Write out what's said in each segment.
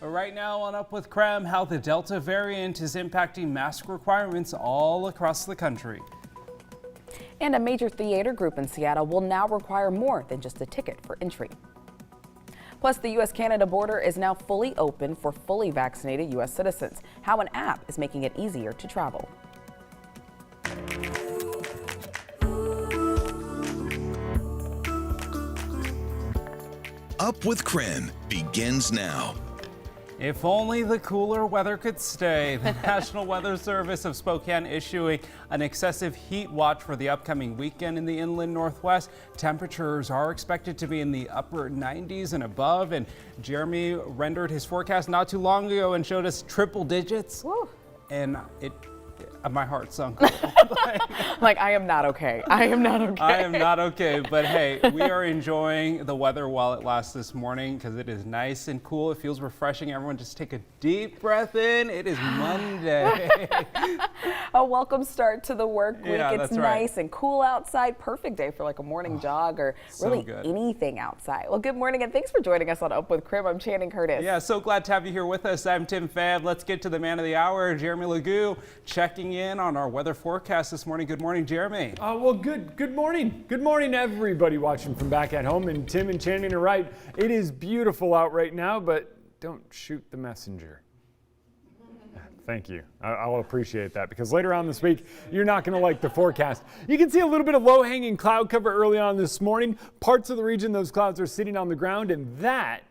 Right now on Up with KREM, how the Delta variant is impacting mask requirements all across the country. And a major theater group in Seattle will now require more than just a ticket for entry. Plus, the U.S.-Canada border is now fully open for fully vaccinated U.S. citizens. How an app is making it easier to travel. Up with KREM begins now. If only the cooler weather could stay. The National Weather Service of Spokane issuing an excessive heat watch for the upcoming weekend in the inland Northwest. Temperatures are expected to be in the upper 90s and above. And Jeremy rendered his forecast not too long ago and showed us triple digits. Woo. And my heart sunk. Like, I am not okay. I am not okay. I am not okay. But hey, we are enjoying the weather while it lasts this morning because it is nice and cool. It feels refreshing. Everyone just take a deep breath in. It is Monday. A welcome start to the work week. Yeah, it's nice and cool outside. Perfect day for like a morning jog or really anything outside. Well, good morning and thanks for joining us on Up with KREM. I'm Channing Curtis. Yeah, so glad to have you here with us. I'm Tim Fab. Let's get to the man of the hour, Jeremy Legoo, checking in on our weather forecast this morning. Good morning, Jeremy. Well, good morning. Good morning, everybody watching from back at home. And Tim and Channing are right. It is beautiful out right now, but don't shoot the messenger. Thank you. I'll appreciate that because later on this week, you're not going to like the forecast. You can see a little bit of low-hanging cloud cover early on this morning. Parts of the region, those clouds are sitting on the ground, and that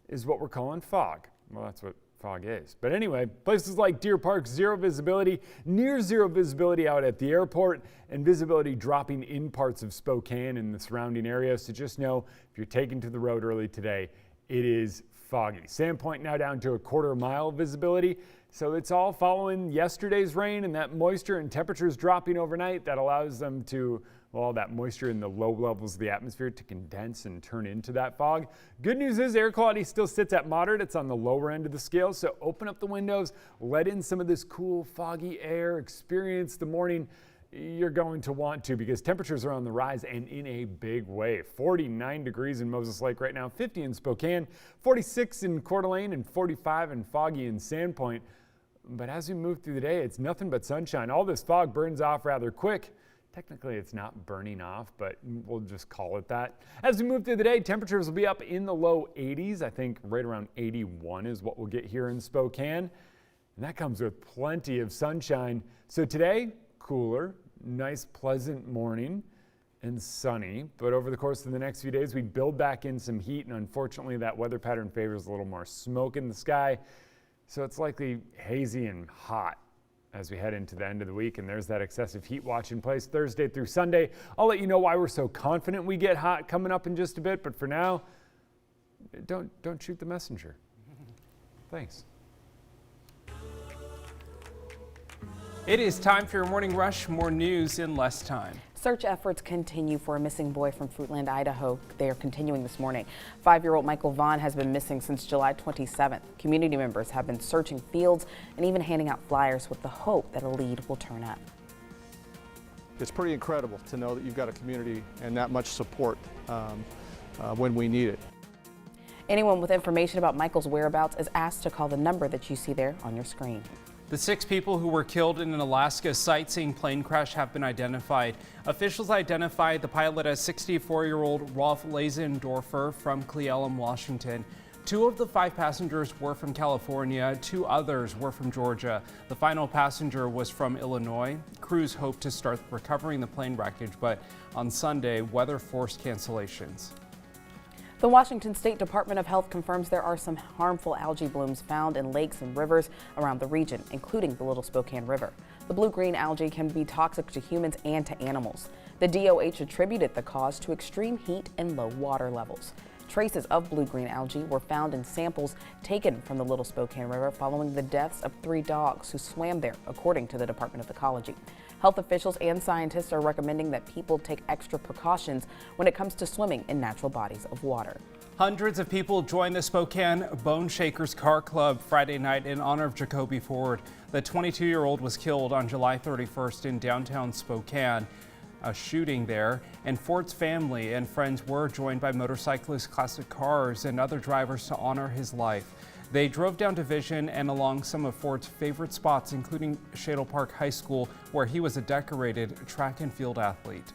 is what we're calling fog. Well, that's what fog is. But anyway, places like Deer Park, zero visibility, near zero visibility out at the airport, and visibility dropping in parts of Spokane and the surrounding area. So just know if you're taking to the road early today, it is foggy. Sandpoint now down to a quarter-mile visibility. So it's all following yesterday's rain and that moisture and temperatures dropping overnight that allows them to, well, that moisture in the low levels of the atmosphere to condense and turn into that fog. Good news is air quality still sits at moderate. It's on the lower end of the scale. So open up the windows, let in some of this cool, foggy air, experience the morning you're going to want to because temperatures are on the rise and in a big way. 49 degrees in Moses Lake right now, 50 in Spokane, 46 in Coeur d'Alene, and 45 and foggy in Sandpoint. But as we move through the day, it's nothing but sunshine. All this fog burns off rather quick. Technically, it's not burning off, but we'll just call it that. As we move through the day, temperatures will be up in the low 80s. I think right around 81 is what we'll get here in Spokane. And that comes with plenty of sunshine. So today, cooler, nice, pleasant morning and sunny. But over the course of the next few days, we build back in some heat. And unfortunately, that weather pattern favors a little more smoke in the sky. So it's likely hazy and hot as we head into the end of the week, and there's that excessive heat watch in place Thursday through Sunday. I'll let you know why we're so confident we get hot coming up in just a bit, but for now, don't shoot the messenger. Thanks. It is time for your morning rush. More news in less time. Search efforts continue for a missing boy from Fruitland, Idaho. They are continuing this morning. 5-year-old Michael Vaughn has been missing since July 27th. Community members have been searching fields and even handing out flyers with the hope that a lead will turn up. It's pretty incredible to know that you've got a community and that much support when we need it. Anyone with information about Michael's whereabouts is asked to call the number that you see there on your screen. The 6 people who were killed in an Alaska sightseeing plane crash have been identified. Officials identified the pilot as 64-year-old Rolf Lazendorfer from Cle Elum, Washington. 2 of the 5 passengers were from California, 2 others were from Georgia. The final passenger was from Illinois. Crews hope to start recovering the plane wreckage, but on Sunday, weather forced cancellations. The Washington State Department of Health confirms there are some harmful algae blooms found in lakes and rivers around the region, including the Little Spokane River. The blue-green algae can be toxic to humans and to animals. The DOH attributed the cause to extreme heat and low water levels. Traces of blue-green algae were found in samples taken from the Little Spokane River following the deaths of 3 dogs who swam there, according to the Department of Ecology. Health officials and scientists are recommending that people take extra precautions when it comes to swimming in natural bodies of water. Hundreds of people joined the Spokane Bone Shakers Car Club Friday night in honor of Jacoby Ford. The 22-year-old was killed on July 31st in downtown Spokane. A shooting there, and Ford's family and friends were joined by motorcyclists, classic cars, and other drivers to honor his life. They drove down Division and along some of Ford's favorite spots, including Shadle Park High School, where he was a decorated track and field athlete.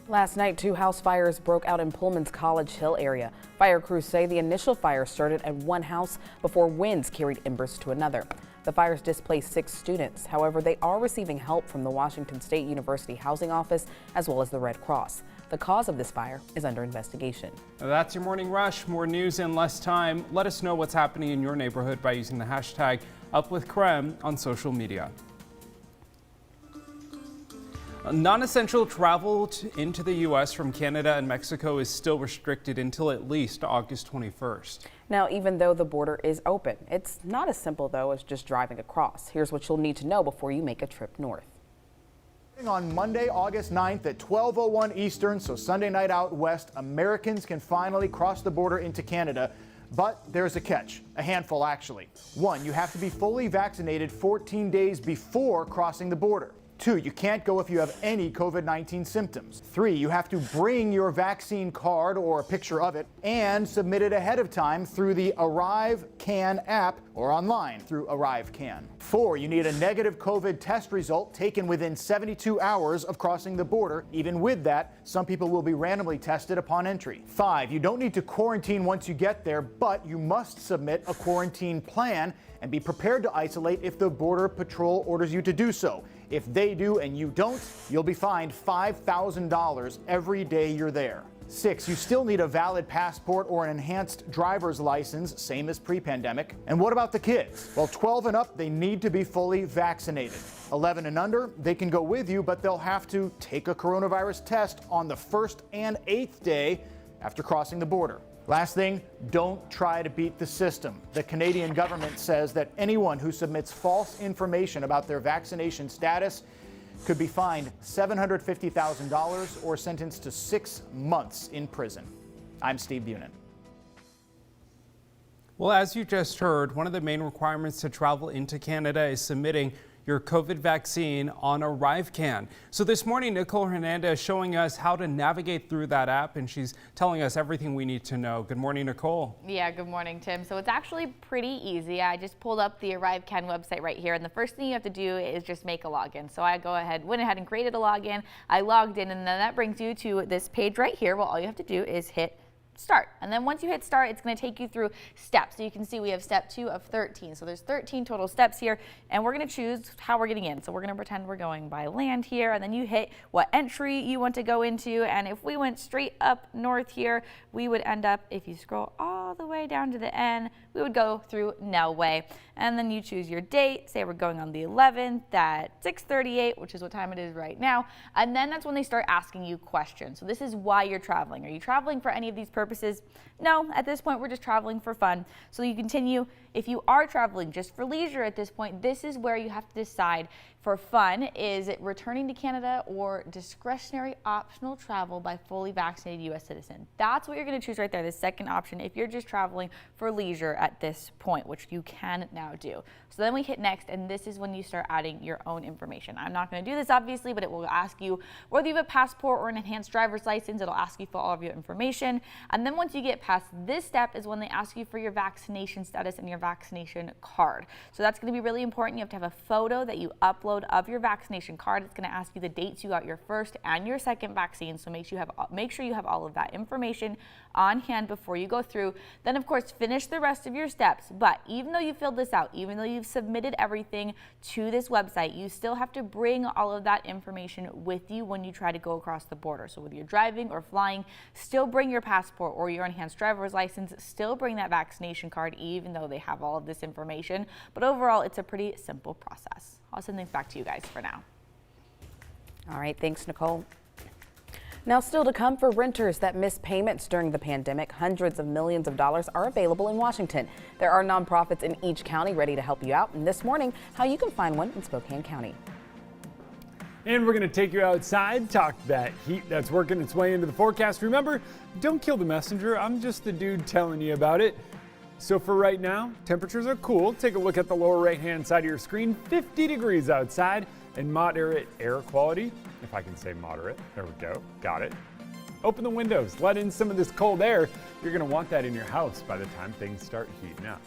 Last night, 2 house fires broke out in Pullman's College Hill area. Fire crews say the initial fire started at one house before winds carried embers to another. The fires displaced 6 students. However, they are receiving help from the Washington State University Housing Office as well as the Red Cross. The cause of this fire is under investigation. That's your Morning Rush. More news in less time. Let us know what's happening in your neighborhood by using the hashtag #UpWithKREM on social media. Non-essential travel into the U.S. from Canada and Mexico is still restricted until at least August 21st. Now, even though the border is open, it's not as simple, though, as just driving across. Here's what you'll need to know before you make a trip north. On Monday, August 9th at 12:01 Eastern, so Sunday night out west, Americans can finally cross the border into Canada. But there's a catch, a handful actually. 1, you have to be fully vaccinated 14 days before crossing the border. 2, you can't go if you have any COVID-19 symptoms. 3, you have to bring your vaccine card or a picture of it and submit it ahead of time through the ArriveCAN app or online through ArriveCAN. 4, you need a negative COVID test result taken within 72 hours of crossing the border. Even with that, some people will be randomly tested upon entry. 5, you don't need to quarantine once you get there, but you must submit a quarantine plan and be prepared to isolate if the Border Patrol orders you to do so. If they do and you don't, you'll be fined $5,000 every day you're there. 6, you still need a valid passport or an enhanced driver's license, same as pre-pandemic. And what about the kids? Well, 12 and up, they need to be fully vaccinated. 11 and under, they can go with you, but they'll have to take a coronavirus test on the 1st and 8th day after crossing the border. Last thing, don't try to beat the system. The Canadian government says that anyone who submits false information about their vaccination status could be fined $750,000 or sentenced to 6 months in prison. I'm Steve Bunin. Well, as you just heard, one of the main requirements to travel into Canada is submitting your COVID vaccine on ArriveCAN. So this morning, Nicole Hernandez is showing us how to navigate through that app, and she's telling us everything we need to know. Good morning, Nicole. Yeah, good morning, Tim. So it's actually pretty easy. I just pulled up the ArriveCAN website right here, and the first thing you have to do is just make a login. So I went ahead and created a login. I logged in, and then that brings you to this page right here. Well, all you have to do is hit start. And then once you hit start, it's going to take you through steps. So you can see we have step 2 of 13. So there's 13 total steps here, and we're going to choose how we're getting in. So we're going to pretend we're going by land here, and then you hit what entry you want to go into. And if we went straight up north here, we would end up, if you scroll all the way down to the end, we would go through Nelway. And then you choose your date. Say we're going on the 11th at 6:38, which is what time it is right now. And then that's when they start asking you questions. So this is why you're traveling. Are you traveling for any of these purposes? No, at this point, we're just traveling for fun. So you continue. If you are traveling just for leisure at this point, this is where you have to decide for fun. Is it returning to Canada or discretionary optional travel by fully vaccinated U.S. citizen? That's what you're going to choose right there, the second option, if you're just traveling for leisure at this point, which you can now do. So then we hit next, and this is when you start adding your own information. I'm not going to do this, obviously, but it will ask you whether you have a passport or an enhanced driver's license. It'll ask you for all of your information. And then once you get past this step is when they ask you for your vaccination status and your vaccination card. So that's going to be really important. You have to have a photo that you upload of your vaccination card. It's going to ask you the dates you got your first and your second vaccine. So make sure you have all of that information on hand before you go through. Then, of course, finish the rest of your steps. But even though you filled this out, even though you've submitted everything to this website, you still have to bring all of that information with you when you try to go across the border. So whether you're driving or flying, still bring your passport or your enhanced driver's license, still bring that vaccination card, even though they have all of this information. But overall, it's a pretty simple process. I'll send things back to you guys for now. All right, thanks, Nicole. Now, still to come for renters that missed payments during the pandemic, hundreds of millions of dollars are available in Washington. There are nonprofits in each county ready to help you out. And this morning, how you can find one in Spokane County. And we're going to take you outside, talk that heat that's working its way into the forecast. Remember, don't kill the messenger. I'm just the dude telling you about it. So for right now, temperatures are cool. Take a look at the lower right-hand side of your screen. 50 degrees outside and moderate air quality. If I can say moderate. There we go. Got it. Open the windows, let in some of this cold air. You're going to want that in your house by the time things start heating up.